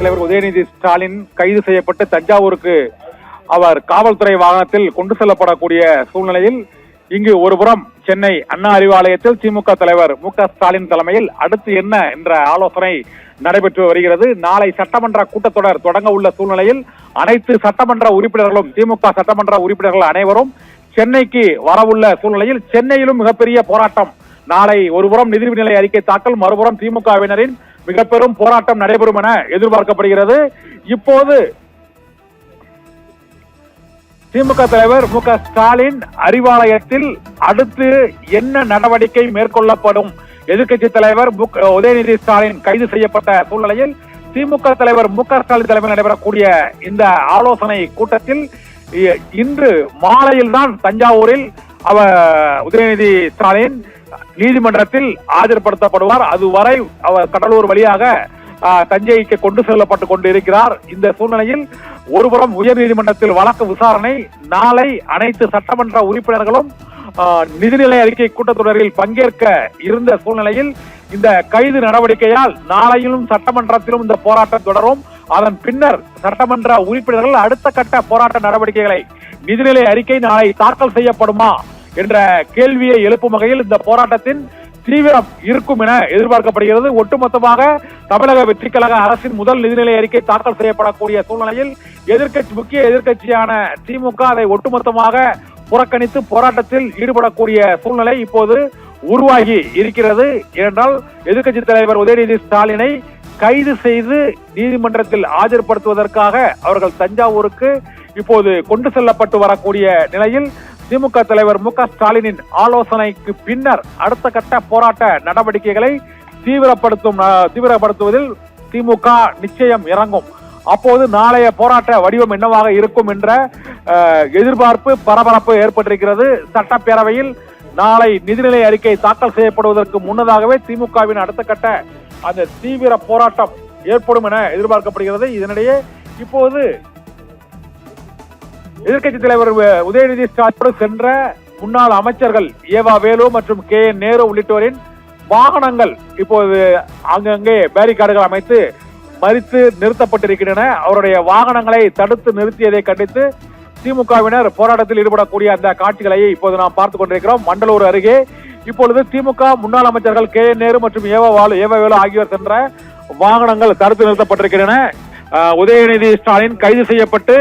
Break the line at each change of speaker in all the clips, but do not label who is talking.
தலைவர் உதயநிதி ஸ்டாலின் கைது செய்யப்பட்டு தஞ்சாவூருக்கு அவர் காவல்துறை வாகனத்தில் கொண்டு செல்லப்படக்கூடிய சூழ்நிலையில் இங்கு ஒருபுறம் சென்னை அண்ணா அறிவாலயத்தில் திமுக தலைவர் மு.க. ஸ்டாலின் தலைமையில் அடுத்து என்ன என்ற ஆலோசனை நடைபெற்று வருகிறது. நாளை சட்டமன்ற கூட்டத்தொடர் தொடங்க உள்ள சூழ்நிலையில் அனைத்து சட்டமன்ற உறுப்பினர்களும் திமுக சட்டமன்ற உறுப்பினர்கள் அனைவரும் சென்னைக்கு வரவுள்ள சூழ்நிலையில் சென்னையிலும் மிகப்பெரிய போராட்டம் நாளை ஒருபுறம் நிதிநிலை அறிக்கை தாக்கல், மறுபுறம் திமுகவினரின் மிக பெரும் போராட்டம் நடைபெறும் என எதிர்பார்க்கப்படுகிறது. இப்போது திமுக தலைவர் மு.க. ஸ்டாலின் அறிவாலயத்தில் அடுத்து என்ன நடவடிக்கை மேற்கொள்ளப்படும்? எதிர்கட்சி தலைவர் உதயநிதி ஸ்டாலின் கைது செய்யப்பட்ட சூழ்நிலையில் திமுக தலைவர் மு.க. ஸ்டாலின் தலைமையில் நடைபெறக்கூடிய இந்த ஆலோசனை கூட்டத்தில் இன்று மாலையில் தான் தஞ்சாவூரில் உதயநிதி ஸ்டாலின் நீதிமன்றத்தில் ஆஜர்படுத்தப்படுவார். அதுவரை அவர் கடலூர் வழியாக தஞ்சைக்கு கொண்டு செல்லப்பட்டுக் கொண்டிருக்கிறார். இந்த சூழ்நிலையில் ஒருபுறம் உயர் நீதிமன்றத்தில் வழக்கு விசாரணை, நாளை அனைத்து சட்டமன்ற உறுப்பினர்களும் நிதிநிலை அறிக்கை கூட்டத்தொடரில் பங்கேற்க இருந்த சூழ்நிலையில் இந்த கைது நடவடிக்கையால் நாளையிலும் சட்டமன்றத்திலும் இந்த போராட்டம் தொடரும். அதன் பின்னர் சட்டமன்ற உறுப்பினர்கள் அடுத்த கட்ட போராட்ட நடவடிக்கைகளை நிதிநிலை அறிக்கை நாளை தாக்கல் செய்யப்படுமா என்ற கேள்வியை எழுப்பும் வகையில் இந்த போராட்டத்தின் தீவிரம் இருக்கும் என எதிர்பார்க்கப்படுகிறது. ஒட்டுமொத்தமாக தமிழக வெற்றிக் கழக அரசின் முதல் நிதிநிலை அறிக்கை தாக்கல் செய்யப்படக்கூடிய சூழ்நிலையில் முக்கிய எதிர்கட்சியான திமுக அதை ஒட்டுமொத்தமாக புறக்கணித்து போராட்டத்தில் ஈடுபடக்கூடிய சூழ்நிலை இப்போது உருவாகி இருக்கிறது. ஏனென்றால் எதிர்கட்சி தலைவர் உதயநிதி ஸ்டாலினை கைது செய்து நீதிமன்றத்தில் ஆஜர்படுத்துவதற்காக அவர்கள் தஞ்சாவூருக்கு இப்போது கொண்டு செல்லப்பட்டு வரக்கூடிய நிலையில் திமுக தலைவர் மு.க. ஸ்டாலினின் ஆலோசனைக்கு பின்னர் அடுத்த கட்ட போராட்ட நடவடிக்கைகளை தீவிரப்படுத்துவதில் திமுக நிச்சயம் இறங்கும். அப்போது நாளைய போராட்ட வடிவம் என்னவாக இருக்கும் என்ற எதிர்பார்ப்பு, பரபரப்பு ஏற்பட்டிருக்கிறது. சட்டப்பேரவையில் நாளை நிதிநிலை அறிக்கை தாக்கல் செய்யப்படுவதற்கு முன்னதாகவே திமுகவின் அடுத்த கட்ட அந்த தீவிர போராட்டம் ஏற்படும் என எதிர்பார்க்கப்படுகிறது. இதனிடையே இப்போது எதிர்கட்சி தலைவர் உதயநிதி ஸ்டாலினோடு சென்ற முன்னாள் அமைச்சர்கள் ஏவா வேலு மற்றும் கே.என். நேரு உள்ளிட்டோரின் வாகனங்கள் இப்போது அங்கங்கே பேரிகார்டுகள் அமைத்து மறித்து நிறுத்தப்பட்டிருக்கின்றன. அவருடைய வாகனங்களை தடுத்து நிறுத்தியதை கண்டித்து திமுகவினர் போராட்டத்தில் ஈடுபடக்கூடிய அந்த காட்சிகளை இப்போது நாம் பார்த்துக் கொண்டிருக்கிறோம். மண்டலூர் அருகே இப்பொழுது திமுக முன்னாள் அமைச்சர்கள் கே.என். நேரு மற்றும் ஏவா வேலு ஆகியோர் சென்ற வாகனங்கள் தடுத்து நிறுத்தப்பட்டிருக்கின்றன. உதயநிதி ஸ்டாலின் கைது செய்யப்பட்டு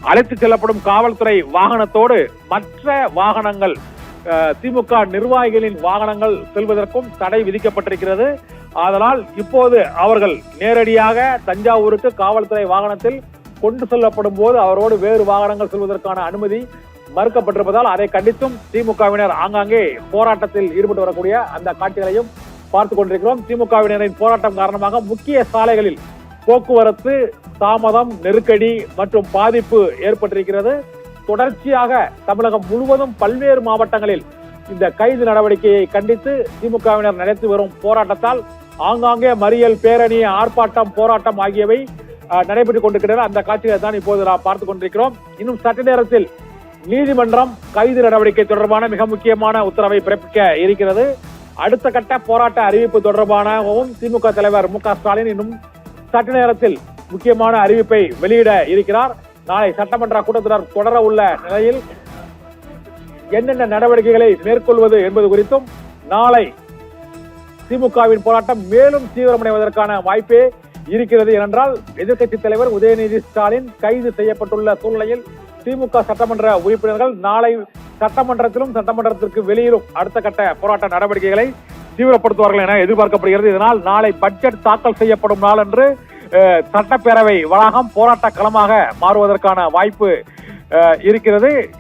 அழைத்து செல்லப்படும் காவல்துறை வாகனத்தோடு மற்ற வாகனங்கள், திமுக நிர்வாகிகளின் வாகனங்கள் செல்வதற்கும் தடை விதிக்கப்பட்டிருக்கிறது. அதனால் இப்போது அவர்கள் நேரடியாக தஞ்சாவூருக்கு காவல்துறை வாகனத்தில் கொண்டு செல்லப்படும் போது அவரோடு வேறு வாகனங்கள் செல்வதற்கான அனுமதி மறுக்கப்பட்டிருப்பதால் அதை கண்டித்தும் திமுகவினர் ஆங்காங்கே போராட்டத்தில் ஈடுபட்டு வரக்கூடிய அந்த காட்சிகளையும் பார்த்துக் கொண்டிருக்கிறோம். திமுகவினரின் போராட்டம் காரணமாக முக்கிய சாலைகளில் போக்குவரத்து தாமதம், நெருக்கடி மற்றும் பாதிப்பு ஏற்பட்டிருக்கிறது. தொடர்ச்சியாக தமிழகம் முழுவதும் பல்வேறு மாவட்டங்களில் இந்த கைது நடவடிக்கையை கண்டித்து திமுகவினர் நடத்தி வரும் போராட்டத்தால் ஆங்காங்கே மறியல், பேரணி, ஆர்ப்பாட்டம், போராட்டம் ஆகியவை நடைபெற்றுக் கொண்டிருக்கின்றன. அந்த காட்சிகளை தான் இப்போது நாம் பார்த்துக் கொண்டிருக்கிறோம். இன்னும் சற்று நேரத்தில் நீதிமன்றம் கைது நடவடிக்கை தொடர்பான மிக முக்கியமான உத்தரவை பிறப்பிக்க இருக்கிறது. அடுத்த கட்ட போராட்ட அறிவிப்பு தொடர்பாகவும் திமுக தலைவர் மு.க. ஸ்டாலின் இன்னும் சற்று நேரத்தில் முக்கியமான அறிவிப்பை வெளியிட இருக்கிறார். நாளை சட்டமன்ற கூட்டத்தொடர் தொடர உள்ள நிலையில் என்னென்ன நடவடிக்கைகளை மேற்கொள்வது என்பது குறித்தும் நாளை திமுகவின் போராட்டம் மேலும் தீவிரமடைவதற்கான வாய்ப்பே இருக்கிறது. ஏனென்றால் எதிர்கட்சி தலைவர் உதயநிதி ஸ்டாலின் கைது செய்யப்பட்டுள்ள சூழ்நிலையில் திமுக சட்டமன்ற உறுப்பினர்கள் நாளை சட்டமன்றத்திலும் சட்டமன்றத்திற்கு வெளியிலும் அடுத்த கட்ட போராட்ட நடவடிக்கைகளை தீவிரப்படுத்துவார்கள் என எதிர்பார்க்கப்படுகிறது. இதனால் நாளை பட்ஜெட் தாக்கல் செய்யப்படும் நாள் என்று சட்டப்பேரவை வளாகம் போராட்ட களமாக மாறுவதற்கான வாய்ப்பு இருக்கிறது.